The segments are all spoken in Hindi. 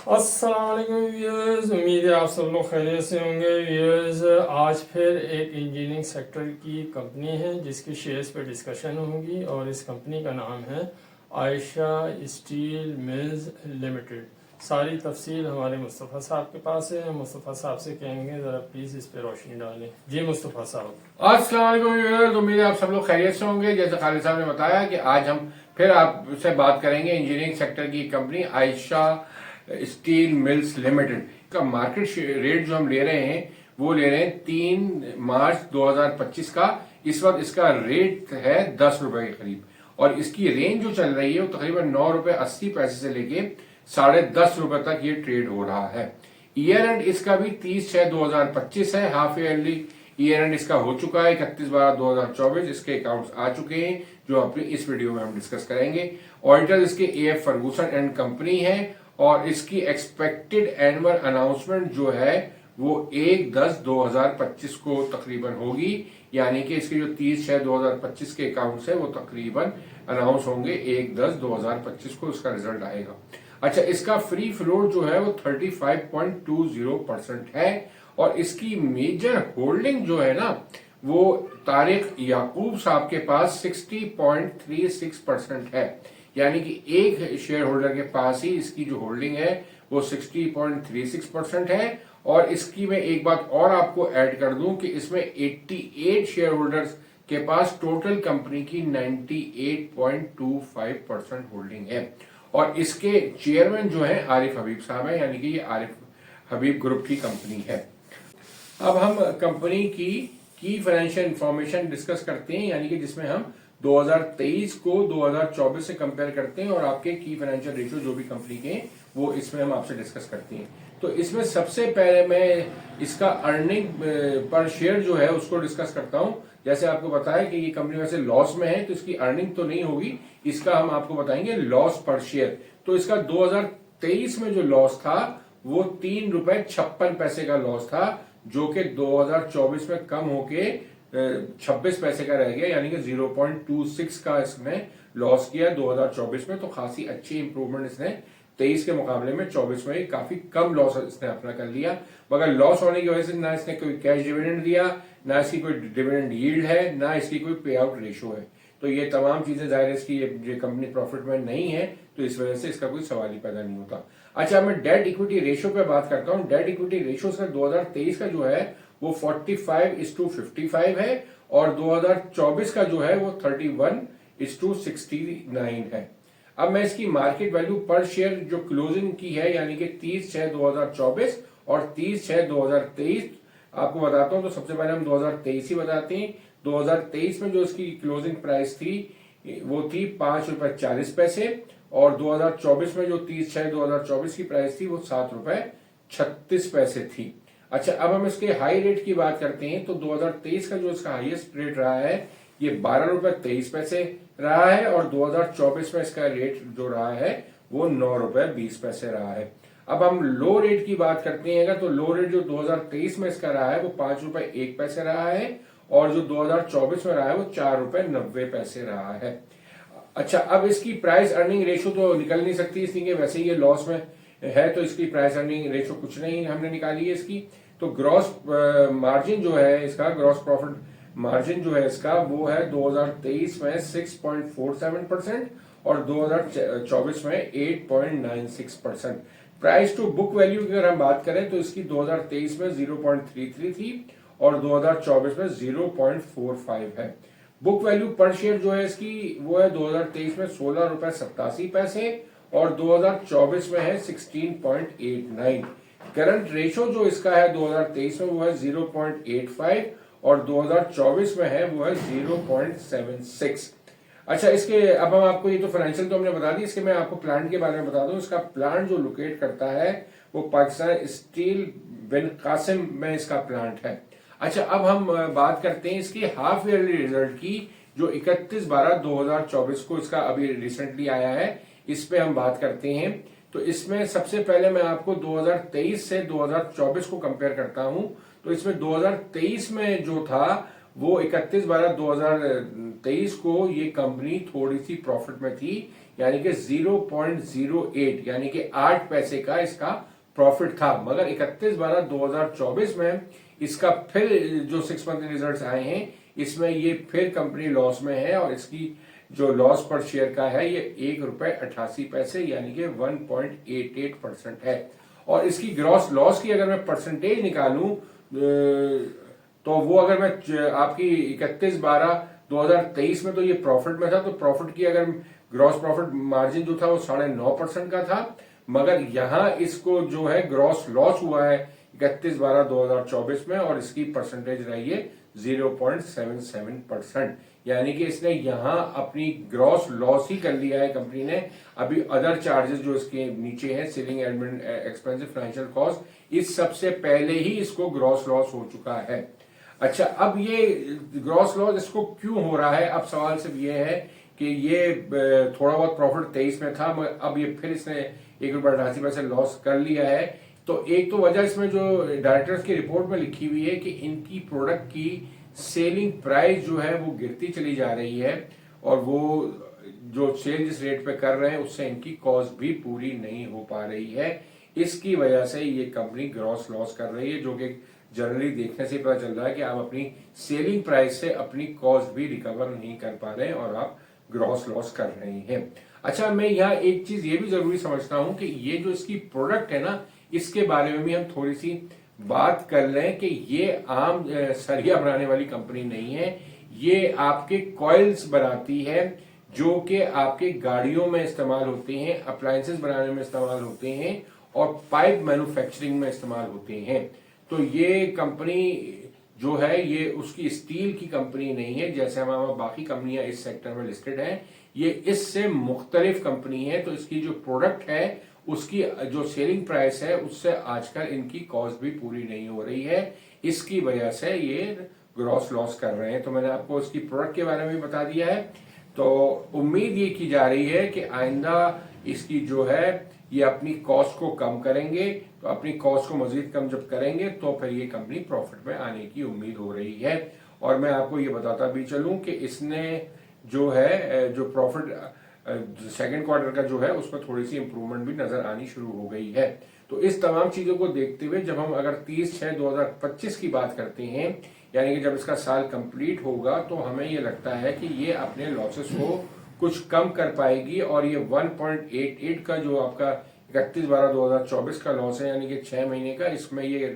अस्सलाम वालेकुम व्यूअर्स, उम्मीद है आप सब लोग खैरियत से होंगे। व्यूअर्स, आज फिर एक इंजीनियरिंग सेक्टर की कंपनी है जिसकी शेयर्स पे डिस्कशन होगी और इस कंपनी का नाम है आयशा स्टील मिल्स लिमिटेड। सारी तफसील हमारे मुस्तफ़ा साहब के पास है। मुस्तफ़ा साहब से कहेंगे ज़रा प्लीज़ इस पे रोशनी डालें। जी मुस्तफ़ा साहब। अस्सलाम वालेकुम व्यूअर्स, उम्मीद है आप सब लोग खैरियत से होंगे। जैसे खालिद साहब ने बताया कि आज हम फिर आपसे बात करेंगे इंजीनियरिंग सेक्टर की company Ayesha steel mills limited का मार्केट रेट जो हम ले रहे हैं वो ले रहे हैं 3 मार्च 2025 का। इस वक्त इसका रेट है 10 रुपए के करीब और इसकी रेंज जो चल रही है वो तकरीबन 9 रुपए 80 पैसे से लेके 10.5 रुपए तक ये ट्रेड हो रहा है। ईयर एंड इसका भी 30/6/2025 है। हाफ ईयरली ईयर एंड इसका हो चुका है 31/12/2024। इसके अकाउंट्स आ चुके हैं जो अपनी इस वीडियो में हम डिस्कस करेंगे। ऑडिटर इसके AF फर्गूसन एंड कंपनी है और इसकी एक्सपेक्टेड एनुअल अनाउंसमेंट जो है वो 1/10/2025 को तकरीबन होगी, यानी कि इसके जो 30/6/2025 के अकाउंट्स है वो तकरीबन अनाउंस होंगे 1/10/2025 को इसका रिजल्ट आएगा। अच्छा, इसका फ्री फ्लोट जो है वो 35.20% है और इसकी मेजर होल्डिंग जो है ना वो तारिक याकूब साहब के पास 60.36% है, यानी कि एक शेयर होल्डर के पास ही इसकी जो होल्डिंग है वो 60.36% है। और इसकी मैं एक बात और आपको ऐड कर दूं कि इसमें 88 शेयर होल्डर्स के पास टोटल कंपनी की 98.25% होल्डिंग है और इसके चेयरमैन जो है आरिफ हबीब साहब है, यानी कि ये आरिफ हबीब ग्रुप की कंपनी है। अब हम कंपनी की फाइनेंशियल इंफॉर्मेशन डिस्कस करते हैं, यानी कि जिसमें हम 2023 को 2024 से कंपेयर करते हैं और आपके की फाइनेंशियल रेशियो जो भी कंपनी के हैं वो इसमें हम आपसे डिस्कस करते हैं। तो इसमें सबसे पहले मैं इसका अर्निंग पर शेयर जो है उसको डिस्कस करता हूं। जैसे आपको बताया कि ये कंपनी वैसे लॉस में है तो इसकी अर्निंग तो नहीं होगी, इसका हम आपको बताएंगे लॉस पर शेयर। तो इसका 2023 में जो लॉस था वो 3.56 रुपए का लॉस था, जो कि 2024 में कम होके 26 पैसे का रह गया, यानी कि 0.26 का इसने लॉस किया 2024 में। तो खासी अच्छी इंप्रूवमेंट इसने 23 के मुकाबले में 24 में काफी कम लॉस इसने अपना कर लिया। मगर लॉस होने की वजह से ना इसने कोई कैश डिविडेंड दिया, ना इसकी कोई डिविडेंड यील्ड है, ना इसकी कोई पे आउट रेशियो है। तो ये तमाम चीजें जाहिर है इसकी ये कंपनी प्रॉफिट में नहीं है, तो इस वजह से इसका कोई सवाल ही पैदा नहीं होता। अच्छा, मैं डेट इक्विटी रेशियो पे बात करता हूँ। डेट इक्विटी रेशियो से 2023 का जो है वो 45:55 है और 2024 का जो है वो 31:69 है। अब मैं इसकी मार्केट वैल्यू पर शेयर जो क्लोजिंग की है, यानी कि 30/6/2024 और 30/6/2023 आपको बताता हूं। तो सबसे पहले हम 2023 ही बताते हैं। 2023 में जो इसकी क्लोजिंग प्राइस थी वो थी 5.40 रुपए और 2024 में जो 30/6/2024 की प्राइस थी वो 7.36 रुपए थी। अच्छा, अब हम इसके हाई रेट की बात करते हैं। तो 2023 का जो इसका हाईएस्ट रेट रहा है ये 12.23 रुपए रहा है और 2024 में इसका रेट जो रहा है वो 9.20 रुपए रहा है। अब हम लो रेट की बात करते हैं तो लो रेट जो 2023 में इसका रहा है वो 5.01 रुपए रहा है और जो 2024 में रहा है वो 4.90 रुपए रहा है। अच्छा, अब इसकी प्राइस अर्निंग रेशियो तो निकल नहीं सकती, इसलिए वैसे ही ये लॉस में है तो इसकी प्राइस अर्निंग रेशियो कुछ नहीं हमने निकाली है इसकी। तो ग्रॉस मार्जिन जो है इसका, ग्रॉस प्रॉफिट मार्जिन जो है इसका वो है 2023 में 6.47% और 2024 में 8.96%। प्राइस टू बुक वैल्यू की अगर हम बात करें तो इसकी 2023 में 0.33 थी और 2024 में 0.45 है। बुक वैल्यू पर शेयर जो है इसकी वो है 2023 में 16.87 रुपए और 2024 में है 16.89। करंट रेशो जो इसका है 2023 में वो है 0.85 और 2024 में है वो है 0.76। अच्छा, इसके अब हम आपको ये तो फाइनेंशियल तो हमने बता दी, इसके मैं आपको प्लांट के बारे में बता दूं। इसका प्लांट जो लोकेट करता है वो पाकिस्तान स्टील बिन कासिम में इसका प्लांट है। अच्छा, अब हम बात करते हैं इसकी हाफ ईयरली रिजल्ट की जो 31/12/2024 को इसका अभी रिसेंटली आया है, इस पे हम बात करते हैं। तो इसमें सबसे पहले मैं आपको 2023 से 2024 को कंपेयर करता हूं। तो इसमें 2023 में जो था वो 31/12/2023 को ये कंपनी थोड़ी सी प्रॉफिट में थी, यानी कि 0.08 यानी कि 8 पैसे का इसका प्रॉफिट था। मगर 31/12/2024 में इसका फिर जो 6 मंथ रिजल्ट्स आए हैं इसमें ये फिर कंपनी लॉस में है और इसकी जो लॉस पर शेयर का है ये ₹1.88 यानी कि 1.88% है। और इसकी ग्रॉस लॉस की अगर मैं परसेंटेज निकालूं तो वो अगर मैं आपकी 31/12/2023 में तो ये प्रॉफिट में था, तो प्रॉफिट की अगर ग्रॉस प्रॉफिट मार्जिन जो था वो 9.5% का था। मगर यहाँ इसको जो है ग्रॉस लॉस हुआ है 31/12/2024 में और इसकी परसेंटेज रही है 0.77%। यानी कि इसने यहाँ अपनी ग्रॉस लॉस ही कर लिया है कंपनी ने। अभी अदर चार्जेस जो इसके नीचे हैं, selling admin expensive, financial cost, इस सबसे पहले ही इसको ग्रॉस लॉस हो चुका है। अच्छा, अब ये ग्रॉस लॉस इसको क्यों हो रहा है? अब सवाल सिर्फ ये है कि ये थोड़ा बहुत प्रॉफिट 23 में था, मगर अब ये फिर इसने ₹1.88 लॉस कर लिया है। तो एक तो वजह इसमें जो डायरेक्टर्स की रिपोर्ट में लिखी हुई है कि इनकी प्रोडक्ट की सेलिंग प्राइस जो है वो गिरती चली जा रही है और वो जो सेल जिस रेट पे कर रहे हैं उससे इनकी कॉस्ट भी पूरी नहीं हो पा रही है। इसकी वजह से ये कंपनी ग्रॉस लॉस कर रही है, जो कि जनरली देखने से पता चल रहा है कि आप अपनी सेलिंग प्राइस से अपनी कॉस्ट भी रिकवर नहीं कर पा रहे हैं और आप ग्रॉस लॉस कर रहे हैं। अच्छा, मैं यहाँ एक चीज ये भी जरूरी समझता हूं कि ये जो इसकी प्रोडक्ट है ना, इसके बारे में भी हम थोड़ी सी बात कर लें कि ये आम सरिया बनाने वाली कंपनी नहीं है। ये आपके कॉइल्स बनाती है जो कि आपके गाड़ियों में इस्तेमाल होते हैं, अप्लायंसेस बनाने में इस्तेमाल होते हैं और पाइप मैन्युफैक्चरिंग में इस्तेमाल होते हैं। तो ये कंपनी जो है ये उसकी स्टील की कंपनी नहीं है जैसे हमारा बाकी कंपनियां इस सेक्टर में लिस्टेड हैं। ये इससे मुख्तलिफ कंपनी है। तो इसकी जो प्रोडक्ट है उसकी जो सेलिंग प्राइस है उससे आजकल इनकी कॉस्ट भी पूरी नहीं हो रही है। इसकी वजह से ये ग्रॉस लॉस कर रहे हैं। तो मैंने आपको इसकी प्रोडक्ट के बारे में बता दिया है। तो उम्मीद ये की जा रही है कि आइंदा इसकी जो है ये अपनी कॉस्ट को कम करेंगे। तो अपनी कॉस्ट को मजीद कम जब करेंगे तो फिर ये कंपनी प्रॉफिट में आने की उम्मीद हो रही है। और मैं आपको ये बताता भी चलूं कि इसने जो है जो प्रॉफिट सेकेंड क्वार्टर का जो है उसमें थोड़ी सी इंप्रूवमेंट भी नजर आनी शुरू हो गई है। तो इस तमाम चीजों को देखते हुए जब हम अगर 30/6/2025 की बात करते हैं, यानी कि जब इसका साल कंप्लीट होगा, तो हमें ये लगता है कि ये अपने लॉसेस को कुछ कम कर पाएगी और ये 1.88 का जो आपका 31/12/2024 का लॉस है, यानी कि 6 महीने का, इसमें ये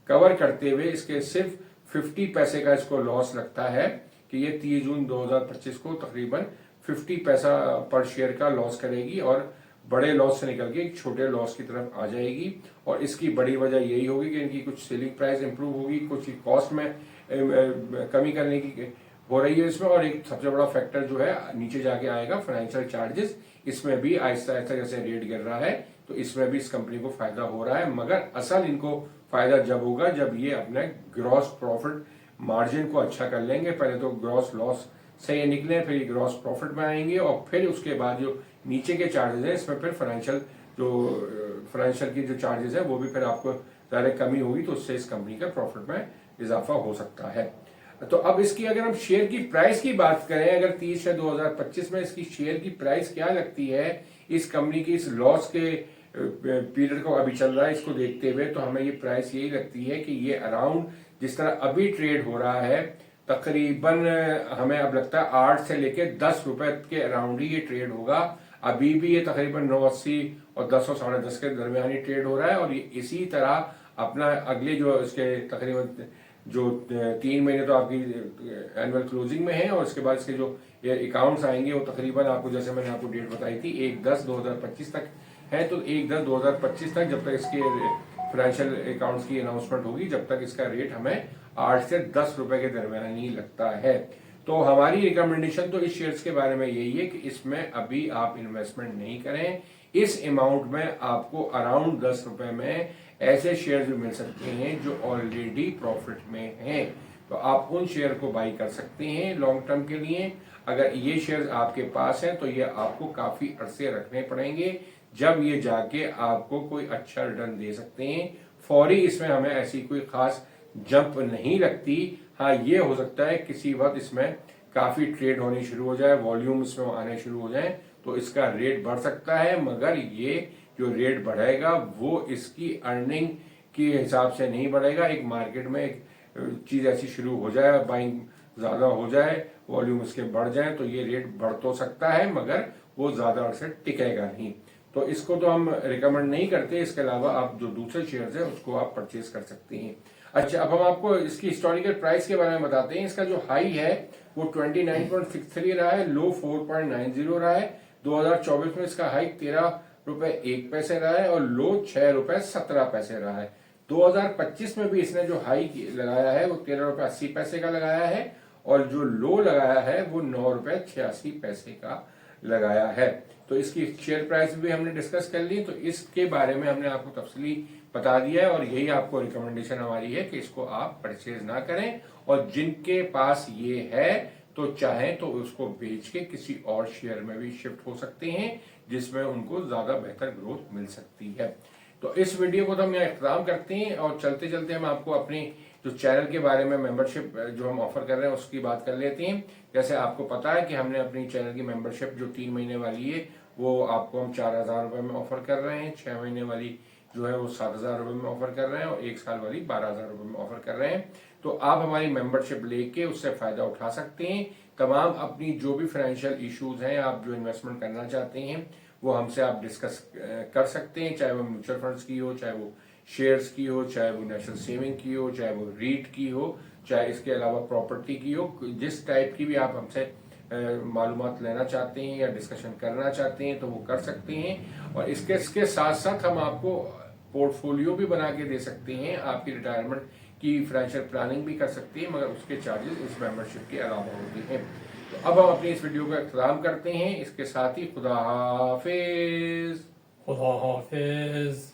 कवर करते हुए इसके सिर्फ 50 पैसे का इसको लॉस लगता है कि ये 30 जून 2025 को तकरीबन 50 पैसा पर शेयर का लॉस करेगी और बड़े लॉस से निकल के एक छोटे लॉस की तरफ आ जाएगी। और इसकी बड़ी वजह यही होगी कि इनकी कुछ सेलिंग प्राइस इंप्रूव होगी, कुछ कॉस्ट में कमी करने की हो रही है इसमें, और एक सबसे बड़ा फैक्टर जो है नीचे जाके आएगा फाइनेंशियल चार्जेस। इसमें भी आहिस्ता आहिस्ता जैसे रेट गिर रहा है तो इसमें भी इस कंपनी को फायदा हो रहा है। मगर असल इनको फायदा जब होगा जब ये अपने ग्रॉस प्रॉफिट मार्जिन को अच्छा कर लेंगे। पहले तो ग्रॉस लॉस से ये निकले, फिर ये ग्रॉस प्रॉफिट में आएंगे और फिर उसके बाद जो नीचे के चार्जेस हैं इसमें फिर फाइनेंशियल की जो चार्जेस है वो भी फिर आपको ज़्यादा कमी होगी, तो उससे इस कंपनी का प्रॉफिट में इजाफा हो सकता है। तो अब इसकी अगर हम शेयर की प्राइस की बात करें, अगर 30/6/2025 में इसकी शेयर की प्राइस क्या लगती है इस कंपनी की इस लॉस के पीरियड को अभी चल रहा है इसको देखते हुए, तो हमें ये प्राइस यही लगती है कि ये अराउंड जिस तरह अभी ट्रेड हो रहा है तकरीबन हमें अब लगता है 8 से लेके 10 रुपए के अराउंड ही ये ट्रेड होगा। अभी भी ये तकरीबन 9.80 और 10 और 10.5 के दरमियान ही ट्रेड हो रहा है और ये इसी तरह अपना अगले जो इसके तकरीबन जो 3 महीने तो आपकी एनुअल क्लोजिंग में है और उसके बाद इसके जो अकाउंट्स आएंगे वो तकरीबन आपको जैसे मैंने आपको डेट बताई थी 1/10/2025 तक है। तो 1/10/2025 तक जब तक इसके फाइनेंशियल अकाउंट्स की अनाउंसमेंट होगी जब तक इसका रेट हमें 8 से 10 रुपए के दरमियान ही लगता है। तो हमारी रिकमेंडेशन तो इस शेयर्स के बारे में यही है कि इसमें अभी आप इन्वेस्टमेंट नहीं करें। इस अमाउंट में आपको अराउंड 10 रुपए में ऐसे शेयर्स भी मिल सकते हैं जो ऑलरेडी प्रॉफिट में हैं, तो आप उन शेयर को बाई कर सकते हैं लॉन्ग टर्म के लिए। अगर ये शेयर्स आपके पास हैं तो ये आपको काफी अरसे रखने पड़ेंगे, जब ये जाके आपको कोई अच्छा रिटर्न दे सकते हैं। फौरी इसमें हमें ऐसी कोई खास जंप नहीं लगती। हाँ, ये हो सकता है किसी वक्त इसमें काफी ट्रेड होनी शुरू हो जाए, वॉल्यूम इसमें आने शुरू हो जाए, तो इसका रेट बढ़ सकता है, मगर ये जो रेट बढ़ेगा वो इसकी अर्निंग के हिसाब से नहीं बढ़ेगा। एक मार्केट में एक चीज ऐसी शुरू हो जाए, बाइंग ज्यादा हो जाए, वॉल्यूम इसके बढ़ जाए, तो ये रेट बढ़ तो सकता है मगर वो ज्यादा अरसे टिकेगा नहीं। तो इसको तो हम रिकमेंड नहीं करते। इसके अलावा आप जो दूसरे शेयर्स हैं उसको आप परचेज कर सकते हैं। अच्छा, अब हम आपको इसकी हिस्टोरिकल प्राइस के बारे में बताते हैं। इसका जो हाई है वो 29.63 रहा है, लो 4.90 रहा है। 2024 में इसका हाई 13 रुपए 1 पैसे रहा है और लो 6 रुपए 17 पैसे रहा है। 2025 में भी इसने जो हाई लगाया है वो 13 रुपए 80 पैसे का लगाया है और जो लो लगाया है वो 9 रुपए 86 पैसे का लगाया है। तो इसकी शेयर प्राइस भी हमने डिस्कस कर ली, तो इसके बारे में हमने आपको तफसीली बता दिया है और यही आपको रिकमेंडेशन हमारी है कि इसको आप परचेज ना करें, और जिनके पास ये है तो चाहें तो उसको बेच के किसी और शेयर में भी शिफ्ट हो सकते हैं जिसमें उनको ज्यादा बेहतर ग्रोथ मिल सकती है। तो इस वीडियो को तो हम यहाँ इख्तिताम करते हैं और चलते चलते हम आपको अपनी जो चैनल के बारे में मेंबरशिप जो हम ऑफर कर रहे हैं उसकी बात कर लेते हैं। जैसे आपको पता है कि हमने अपनी चैनल की मेंबरशिप जो 3 महीने वाली है वो आपको हम 4,000 रुपए में ऑफर कर रहे हैं, 6 महीने वाली जो है वो 7,000 रुपए में ऑफर कर रहे हैं और 1 साल वाली 12,000 रुपए में ऑफर कर रहे हैं। तो आप हमारी मेंबरशिप लेके उससे फायदा उठा सकते हैं। तमाम अपनी जो भी फाइनेंशियल इश्यूज हैं, आप जो इन्वेस्टमेंट करना चाहते हैं वो हमसे आप डिस्कस कर सकते हैं, चाहे वो म्यूचुअल फंड्स की हो, चाहे वो शेयर्स की हो, चाहे वो नेशनल सेविंग की हो, चाहे वो रीट की हो, चाहे इसके अलावा प्रॉपर्टी की हो। जिस टाइप की भी आप हमसे मालूमात लेना चाहते हैं या डिस्कशन करना चाहते हैं तो वो कर सकते हैं। और इसके साथ साथ हम आपको पोर्टफोलियो भी बना के दे सकते हैं, आपकी रिटायरमेंट की फाइनेंशियल प्लानिंग भी कर सकते हैं, मगर उसके चार्जेस इस मेंबरशिप के अलावा होते हैं। तो अब हम अपनी इस वीडियो का इख्तिताम करते हैं। इसके साथ ही खुदा हाफिज। खुदा हाफिज।